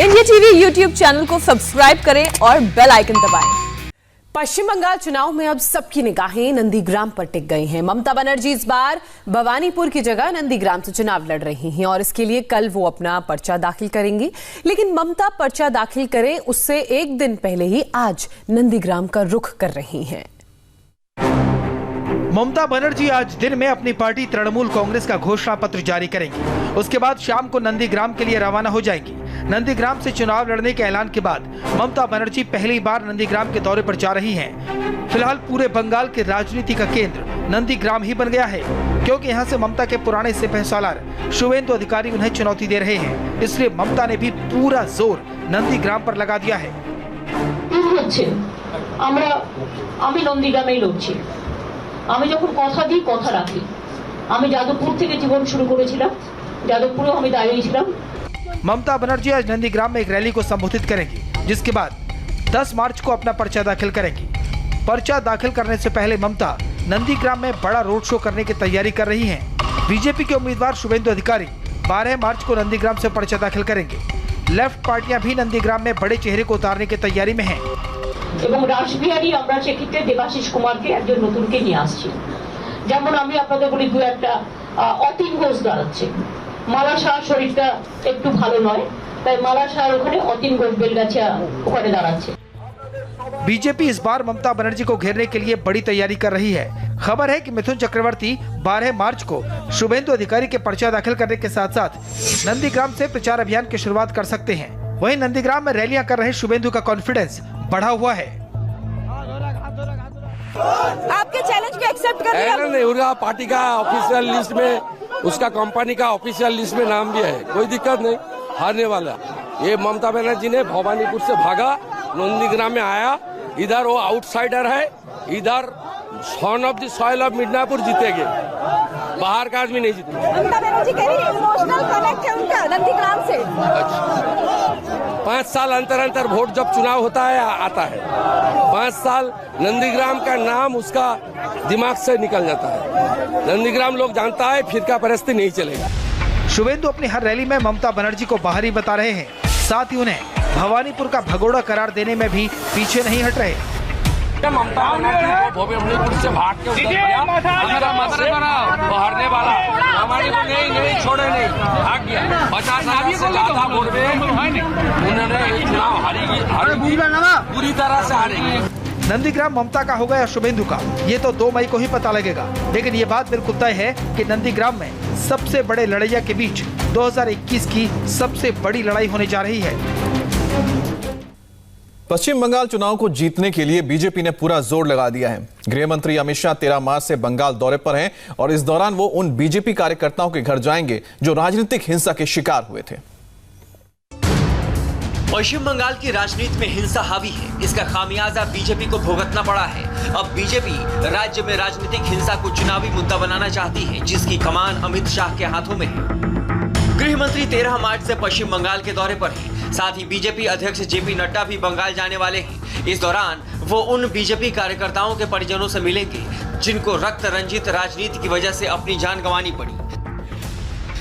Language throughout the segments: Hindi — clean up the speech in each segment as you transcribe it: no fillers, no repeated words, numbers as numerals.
इंडिया टीवी यूट्यूब चैनल को सब्सक्राइब करें और बेल आइकन दबाएं। पश्चिम बंगाल चुनाव में अब सबकी निगाहें नंदीग्राम पर टिक गई हैं। ममता बनर्जी इस बार भवानीपुर की जगह नंदीग्राम से चुनाव लड़ रही हैं और इसके लिए कल वो अपना पर्चा दाखिल करेंगी। लेकिन ममता पर्चा दाखिल करें उससे एक दिन पहले ही आज नंदीग्राम का रुख कर रही हैं। ममता बनर्जी आज दिन में अपनी पार्टी तृणमूल कांग्रेस का घोषणा पत्र जारी करेंगी। उसके बाद शाम को नंदीग्राम के लिए रवाना हो जाएंगी। नंदीग्राम से चुनाव लड़ने के ऐलान के बाद ममता बनर्जी पहली बार नंदीग्राम के दौरे पर जा रही हैं। फिलहाल पूरे बंगाल के राजनीति का केंद्र नंदीग्राम ही बन गया है, क्योंकि यहां से ममता के पुराने सिपह सालार शुवेंदु अधिकारी उन्हें चुनौती दे रहे हैं। इसलिए ममता ने भी पूरा जोर नंदीग्राम पर लगा दिया है। আমি যখন কথা দিই কথা রাখি। আমি যাদবপুর থেকে জীবন শুরু করেছিলাম, যাদবপুরেও আমি দাঁড়িয়ে ছিলাম। ममता बनर्जी आज नंदीग्राम में एक रैली को संबोधित करेंगी, जिसके बाद 10 मार्च को अपना पर्चा दाखिल करेंगी। पर्चा दाखिल करने से पहले ममता नंदीग्राम में बड़ा रोड शो करने की तैयारी कर रही हैं। बीजेपी के उम्मीदवार शुवेंदु अधिकारी 12 मार्च को नंदीग्राम से पर्चा दाखिल करेंगे। लेफ्ट पार्टियां भी नंदीग्राम में बड़े चेहरे को उतारने की तैयारी में हैं। এবং রাসবিহারী আমরা সেক্ষেত্রে দেবাশিস কুমারকে একজন নতুনকে নিয়ে আসছি। যেমন আমি আপনাদের বলি দু একটা অতীন ঘোষ দাঁড়াচ্ছে। মালা শাহ শরীরটা একটু ভালো নয়, তাই মালা শাহর ওখানে অতীন ঘোষ বেলগাছিয়া ওখানে দাঁড়াচ্ছে। बीजेपी इस बार ममता बनर्जी को घेरने के लिए बड़ी तैयारी कर रही है। खबर है कि मिथुन चक्रवर्ती 12 मार्च को शुवेंदु अधिकारी के पर्चा दाखिल करने के साथ साथ नंदीग्राम से प्रचार अभियान की शुरुआत कर सकते हैं। वहीं नंदीग्राम में रैलियां कर रहे शुवेंदु का कॉन्फिडेंस बढ़ा हुआ है। आपके चैलेंज को एक्सेप्ट कर लिया? नहीं, उनका पार्टी का ऑफिशियल लिस्ट में, उसका कंपनी का ऑफिशियल लिस्ट में नाम भी है, कोई दिक्कत नहीं, हारने वाला। ये ममता बनर्जी ने भवानीपुर से भागा, नंदीग्राम में आया, इधर वो आउटसाइडर है, इधर son of the soil of Midnapore जीतेंगे, बाहर का आदमी नहीं जीतेंगे। ममता बनर्जी कह रही है इमोशनल कनेक्ट है उनका नंदीग्राम से। अच्छा, 5 साल अंतर अंतर वोट जब चुनाव होता है आता है, 5 साल नंदीग्राम का नाम उसका दिमाग से निकल जाता है। नंदीग्राम लोग जानता है फिरका परस्ती नहीं चलेगा। शुवेंदु अपनी हर रैली में ममता बनर्जी को बाहरी बता रहे हैं, साथ ही उन्हें भवानीपुर का भगोड़ा करार देने में भी पीछे नहीं हट रहे। ममता बनर्जी को भवानीपुर से भाग के उधर गया, वो हारने वाला, हमारी को नहीं छोड़े, नहीं भाग गया। 50,000 से ज्यादा वोट में उन्होंने चुनाव हारेगी, पूरी तरह से हारेगी। नंदीग्राम ममता का होगा या शुवेंदु का, ये तो 2 मई को ही पता लगेगा। लेकिन ये बात बिल्कुल तय है कि नंदीग्राम में सबसे बड़े लड़ैया के बीच 2021 की सबसे बड़ी लड़ाई होने जा रही है। पश्चिम बंगाल चुनाव को जीतने के लिए बीजेपी ने पूरा जोर लगा दिया है। गृह मंत्री अमित शाह 13 मार्च से बंगाल दौरे पर हैं और इस दौरान वो उन बीजेपी कार्यकर्ताओं के घर जाएंगे जो राजनीतिक हिंसा के शिकार हुए थे। पश्चिम बंगाल की राजनीति में हिंसा हावी है, इसका खामियाजा बीजेपी को भुगतना पड़ा है। अब बीजेपी राज्य में राजनीतिक हिंसा को चुनावी मुद्दा बनाना चाहती है, जिसकी कमान अमित शाह के हाथों में है। गृह मंत्री 13 मार्च से पश्चिम बंगाल के दौरे पर हैं। साथ ही बीजेपी अध्यक्ष जेपी नड्डा भी बंगाल जाने वाले हैं। इस दौरान वो उन बीजेपी कार्यकर्ताओं के परिजनों से मिलेंगे जिनको रक्त रंजित राजनीति की वजह से अपनी जान गंवानी पड़ी।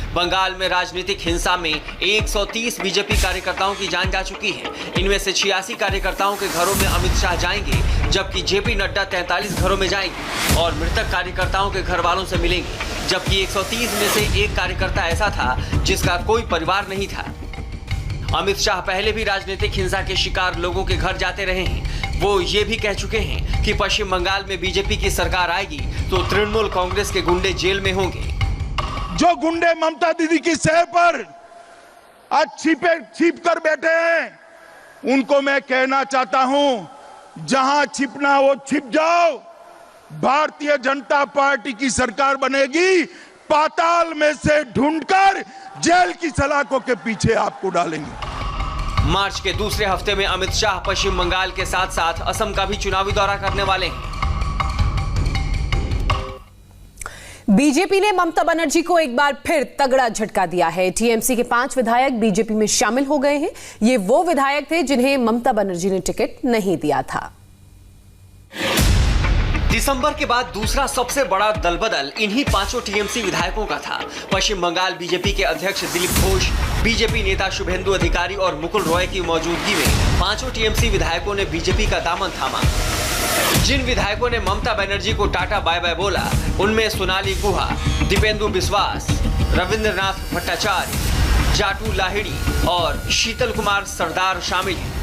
बंगाल में राजनीतिक हिंसा में 130 बीजेपी कार्यकर्ताओं की जान जा चुकी है। इनमें से 86 कार्यकर्ताओं के घरों में अमित शाह जाएंगे, जबकि जेपी नड्डा 43 घरों में जाएंगे और मृतक कार्यकर्ताओं के घर वालों से मिलेंगे। जबकि 130 में से एक कार्यकर्ता ऐसा था जिसका कोई परिवार नहीं था। अमित शाह पहले भी राजनीतिक हिंसा के शिकार लोगों के घर जाते रहे हैं। वो ये भी कह चुके हैं कि पश्चिम बंगाल में बीजेपी की सरकार आएगी तो तृणमूल कांग्रेस के गुंडे जेल में होंगे। जो गुंडे ममता दीदी की सह पर आज छिप कर बैठे हैं, उनको मैं कहना चाहता हूं, जहां छिपना वो छिप जाओ। भारतीय जनता पार्टी की सरकार बनेगी, पाताल में से ढूंढकर जेल की सलाखों के पीछे आपको डालेंगे। मार्च के दूसरे हफ्ते में अमित शाह पश्चिम बंगाल के साथ साथ असम का भी चुनावी दौरा करने वाले हैं। बीजेपी ने ममता बनर्जी को एक बार फिर तगड़ा झटका दिया है। टीएमसी के 5 विधायक बीजेपी में शामिल हो गए हैं। ये वो विधायक थे जिन्हें ममता बनर्जी ने टिकट नहीं दिया था। दिसंबर के बाद दूसरा सबसे बड़ा दलबदल इन्हीं पांचों टीएमसी विधायकों का था। पश्चिम बंगाल बीजेपी के अध्यक्ष दिलीप घोष, बीजेपी नेता शुभेंदु अधिकारी और मुकुल रॉय की मौजूदगी में पांचों टीएमसी विधायकों ने बीजेपी का दामन थामा। जिन विधायकों ने ममता बनर्जी को टाटा बाय बाय बोला, उनमें सोनाली गुहा, दीपेंदु बिस्वास, रविंद्रनाथ भट्टाचार्य, जाटू लाहिड़ी और शीतल कुमार सरदार शामिल हैं।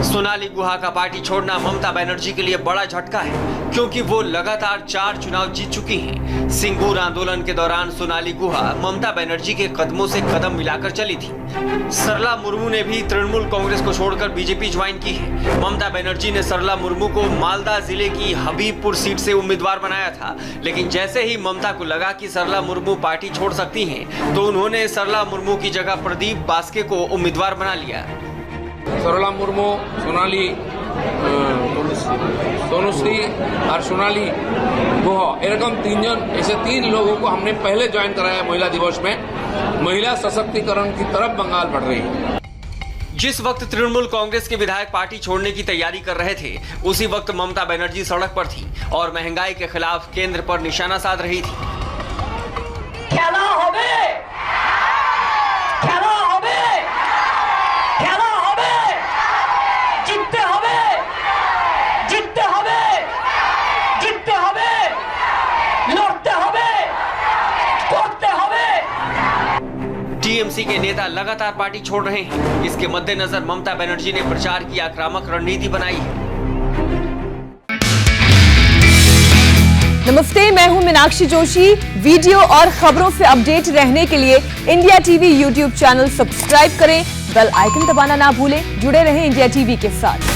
सोनाली गुहा का पार्टी छोड़ना ममता बनर्जी के लिए बड़ा झटका है, क्योंकि वो लगातार 4 चुनाव जीत चुकी हैं। सिंगूर आंदोलन के दौरान सोनाली गुहा ममता बनर्जी के कदमों से कदम मिलाकर चली थी। सरला मुर्मू ने भी तृणमूल कांग्रेस को छोड़कर बीजेपी ज्वाइन की है। ममता बनर्जी ने सरला मुर्मू को मालदा जिले की हबीबपुर सीट से उम्मीदवार बनाया था, लेकिन जैसे ही ममता को लगा कि सरला मुर्मू पार्टी छोड़ सकती हैं, तो उन्होंने सरला मुर्मू की जगह प्रदीप बास्के को उम्मीदवार बना लिया। सरला मुर्मू, सोनुश्री और सोनाली गुहा, एरकम 3 जन, ऐसे 3 लोगों को हमने पहले ज्वाइन कराया महिला दिवस में। महिला सशक्तिकरण की तरफ बंगाल बढ़ रही है। जिस वक्त तृणमूल कांग्रेस के विधायक पार्टी छोड़ने की तैयारी कर रहे थे, उसी वक्त ममता बनर्जी सड़क पर थी और महंगाई के खिलाफ केंद्र पर निशाना साध रही थी। खेला होबे, खेला होबे, खेला होबे, जितते होबे, जितते होबे, जितते होबे, लड़ते होबे, करते होबे। टीएमसी के नेता लगातार पार्टी छोड़ रहे हैं। इसके मद्देनजर ममता बनर्जी ने प्रचार की आक्रामक रणनीति बनाई है। नमस्ते, मैं हूं मीनाक्षी जोशी। वीडियो और खबरों से अपडेट रहने के लिए India TV YouTube channel subscribe करें, बेल आइकन दबाना ना भूलें। जुड़े रहें इंडिया टीवी के साथ।